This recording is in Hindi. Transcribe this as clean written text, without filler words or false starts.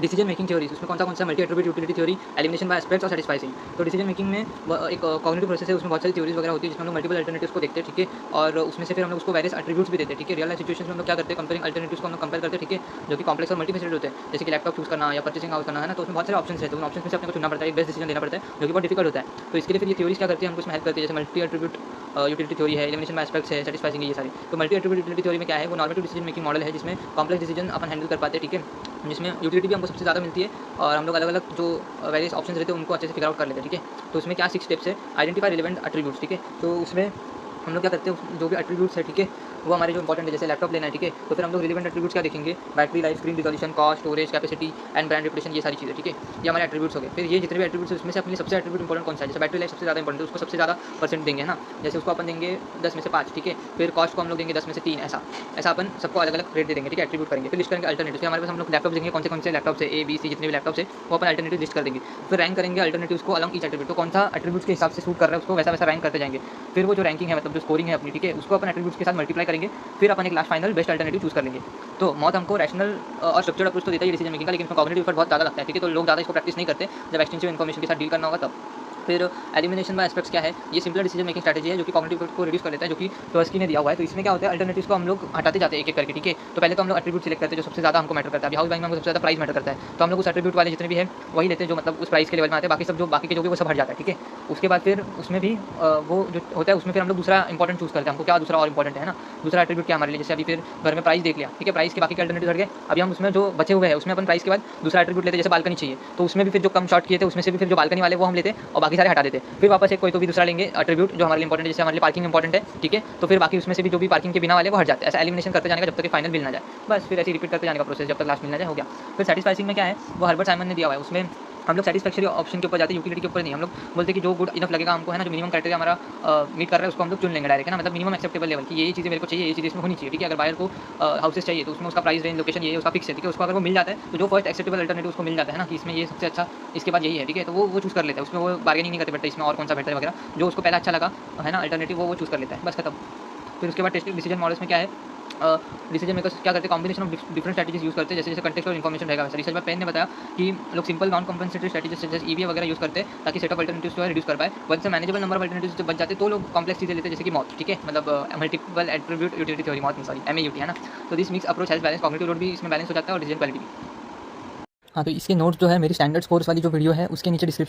डिसीजन मेकिंग थ्योरीज, उसमें कौन सा multi attribute utility theory, elimination by aspects और सैटिस्फाइंग। तो डिसीजन मेकिंग में एक कॉग्निटिव प्रोसेस है, उसमें बहुत सारी थ्योरीज वगैरह होती है जिसमें हम लोग मल्टीपल अल्टरनेटिव्स को देखते हैं, ठीक है, और उसमें से फिर हम लोग उसको वेरियस एट्रीब्यूट्स भी देते हैं, ठीक है। रियल लाइफ सिचुएशंस में हम लोग क्या करते हैं, कंपेयरिंग अल्टरनेटिव्स को हम लोग कंपेयर करते हैं, ठीक है, जो कि कॉम्प्लेक्स और मल्टीफेसिटेड होते हैं, जैसे कि लैपटॉप चूज करना या परचेसिंग हाउस करना है ना, तो उसमें बहुत सारे ऑप्शंस रहते हैं, उन ऑप्शंस में से अपने को चुनना पड़ता है, एक बेस्ट डिसीजन लेना पड़ता है, जो कि बहुत डिफिकल्ट होता है। तो इसके लिए फिर ये थ्योरीज क्या करती है, हमको इसमें हेल्प करती है, जैसे मल्टी एट्रीब्यूट यूटिलिटी थ्योरी है, एलिमिनेशन बाय एस्पेक्ट्स है, सैटिस्फाइंग है, ये सारी। तो मल्टी एट्रीब्यूट यूटिलिटी थ्योरी में क्या है, वो नॉर्मेटिव डिसीजन मेकिंग मॉडल है जिसमें कॉम्प्लेक्स डिसीजन अपन हैंडल कर पाते हैं, ठीक है, जिसमें यूटिलिटी भी हमको सबसे ज़्यादा मिलती है और हम लोग अलग अलग जो वेरियस ऑप्शंस रहते हैं उनको अच्छे से फिगर आउट कर लेते हैं, ठीक है। तो उसमें क्या 6 स्टेप्स है, आइडेंटिफाई रिलेवेंट एट्रीब्यूट्स, ठीक है। तो उसमें हम लोग क्या करते हैं, जो भी एट्रीब्यूट्स है, ठीक है, वो हमारे जो इंपॉर्टेंट है, जैसे लैपटॉप लेना है, ठीक है, तो फिर हम लोग रिलेवेंट एट्रीब्यूट्स क्या देखेंगे, battery life, screen resolution, cost, storage capacity and brand reputation, ये सारी चीज़ें, ठीक है, ये हमारे एट्रीब्यूट्स हो गए। फिर ये जितने भी एट्रीब्यूट्स हैं उसमें से अपने लिए सबसे एट्रीब्यूट इंपॉर्टेंट कौन सा है, जैसे बैटरी लाइफ सबसे ज़्यादा इंपॉर्टेंट है, उसको सबसे ज़्यादा परसेंट देंगे, है ना, जैसे उसको अपन देंगे 10 में से 5, ठीक है। फिर कॉस्ट को हम लोग देंगे 10 में से 3, ऐसा ऐसा अपन सबको अलग अलग रेट दे देंगे, ठीक है, एट्रीब्यूट करेंगे। फिर लिस्ट करेंगे अल्टरनेटिव, हमारे पास हम लोग लैपटॉप देंगे, कौन से लैपटॉप से A B C जितने भी लैपटॉप है वो अपन अल्टरनेटिव लिस्ट कर देंगे। फिर रैंक करेंगे अल्टरनेटिव्स को अलॉन्ग ईच एट्रीब्यूट, तो कौन सा एट्रीब्यूट्स के हिसाब से सूट कर रहा है उसको वैसा वैसा रैंक करते जाएंगे। फिर वो जो रैंकिंग है, मतलब जो स्कोरिंग है अपनी, ठीक है, उसको अपन एट्रीब्यूट्स के साथ मल्टीप्लाई करेंगे, फिर अपन एक last final best alternative choose कर लेंगे। तो मौत हमको रैशनल और स्ट्रक्चर्ड अप्रोच तो देता है डिसीजन मेकिंग का, लेकिन इसमें कॉग्निटिव एफर्ट बहुत ज़्यादा लगता है, ठीक है, तो लोग ज़्यादा इसको प्रैक्टिस नहीं करते, जब एक्सटेंसिव इन्फॉर्मेशन के साथ डील करना होगा तब। फिर एलिमिनेशन बाय एस्पेक्ट्स क्या है, ये सिंपल डिसीजन मेकिंग स्ट्रैटेजी है जो कि कॉग्निटिव एफर्ट को रिड्यूस कर लेता है, जो कि टवर्स्की ने दिया हुआ है। तो इसमें क्या होता है, अल्टरनेटिव्स को हम लोग हटाते जाते हैं एक एक करके, ठीक है। तो पहले तो हम लोग एट्रीब्यूट सिलेक्ट करते हैं जो सबसे ज़्यादा हमको मैटर करता है। अभी हाउस बाइंग में हमको सबसे ज़्यादा प्राइस मैटर करता है, तो हम लोग उस एट्रीब्यूट वाले जितने भी है वही लेते हैं जो मतलब उस प्राइस के लेवल में आते हैं, बाकी सब जो बाकी के जो भी वो सब हट जाता है, ठीक है। उसके बाद फिर उसमें भी वो जो होता है उसमें फिर हम लोग दूसरा इंपॉर्टेंट चूज़ करते हैं, हमको क्या दूसरा और इंपॉर्टेंट है ना, दूसरा एट्रीब्यूट क्या हमारे लिए, जैसे अभी फिर घर में प्राइस देख लिया, ठीक है, प्राइस के बाकी के अल्टरनेटिव हट गए, अभी हम उसमें जो बचे हुए हैं उसमें अपन प्राइस के बाद दूसरा एट्रीब्यूट लेते हैं, जैसे बालकनी चाहिए, तो उसमें भी फिर जो कम शॉर्ट किए थे उसमें से भी फिर जो बालकनी वाले वो हम लेते और बाकी सारे हटा देते, फिर वापस एक कोई तो भी दूसरा लेंगे एट्रीब्यूट जो हमारे लिए इंपॉर्टेंट है, जैसे हमारे लिए पार्किंग इंपॉर्टेंट है, ठीक है, तो फिर बाकी उसमें से भी जो भी पार्किंग के बिना वाले वो हट जाते हैं, ऐसा एलिमिनेशन करते जाने का जब तक कि फाइनल मिल ना जाए, बस फिर ऐसे रिपीट करते जाने का प्रोसेस जब तक लास्ट मिल ना जाए, हो गया। फिर सैटिस्फाइंग में क्या है, वो हर्बर्ट साइमन ने दिया हुआ है, उसमें हम लोग सेटिस्फैक्टरी ऑप्शन के ऊपर जाते हैं, यूटिलिटी के ऊपर नहीं। हम लोग बोलते हैं कि जो गुड इनफ लगेगा हमको, है ना, जो मिनिमम क्राइटेरिया हमारा मीट कर रहा है उसको हम लोग चुन लेंगे डायरेक्ट, है ना, मतलब मिनिमम एक्सेप्टेबल लेवल की ये चीज़ें मेरे को चाहिए, ये चीज़ इसमें होनी चाहिए, ठीक है। अगर बायर को हाउसेस चाहिए तो उसमें उसका प्राइस रेंज लोकेशन ये उसका फिक्स है, ठीक है, उसको अगर वो मिल जाता है तो जो फर्स्ट एक्सेप्टेबल अल्टरनेटिव उसको मिल जाता है ना कि इसमें ये सबसे अच्छा इसके बाद यही है, ठीक है, तो वो चूज़ कर लेता है, उसमें वो बार्गेनिंग नहीं करते बैठते इसमें और कौन सा बेटर है वगैरह, जो उसको पहला अच्छा लगा, है ना, अल्टरनेटिव वो चूज़ कर लेता है, बस खत्म। फिर उसके बाद टेस्टिंग डिसीजन मॉडल्स में क्या है, डिसीजन मेकर्स क्या करते हैं, combination of different strategies use करते हैं, जैसे जैसे कंटेक्स्ट और इन्फॉर्मेशन रहेगा वैसे। रिसर्च में पेन ने बताया कि लोग सिंपल नॉन कॉम्पेंसेटरी स्ट्रैटेजीज जैसे ईवी वगैरह यूज़ करते हैं ताकि सेट ऑफ अल्टरनेटिव्स जो है रिड्यूस कर पाए। वन से मैनेजेबल नंबर ऑफ अल्टरनेटिव्स जब बच जाते तो लोग कॉम्प्लेक्स चीज़ें लेते हैं, जैसे कि मौत, ठीक है, मतलब मल्टीपल एट्रीब्यूट यूटिलिटी थ्योरी, मौत नहीं सॉरी MAUT, है ना। तो this mix approach has balance, cognitive load भी इसमें बैलेंस हो जाता है और डिसीजन क्वालिटी भी। हाँ, तो इसके नोट्स जो है मेरी स्टैंडर्ड स्कोर्स वाली जो वीडियो है उसके नीचे डिस्क्रिप्शन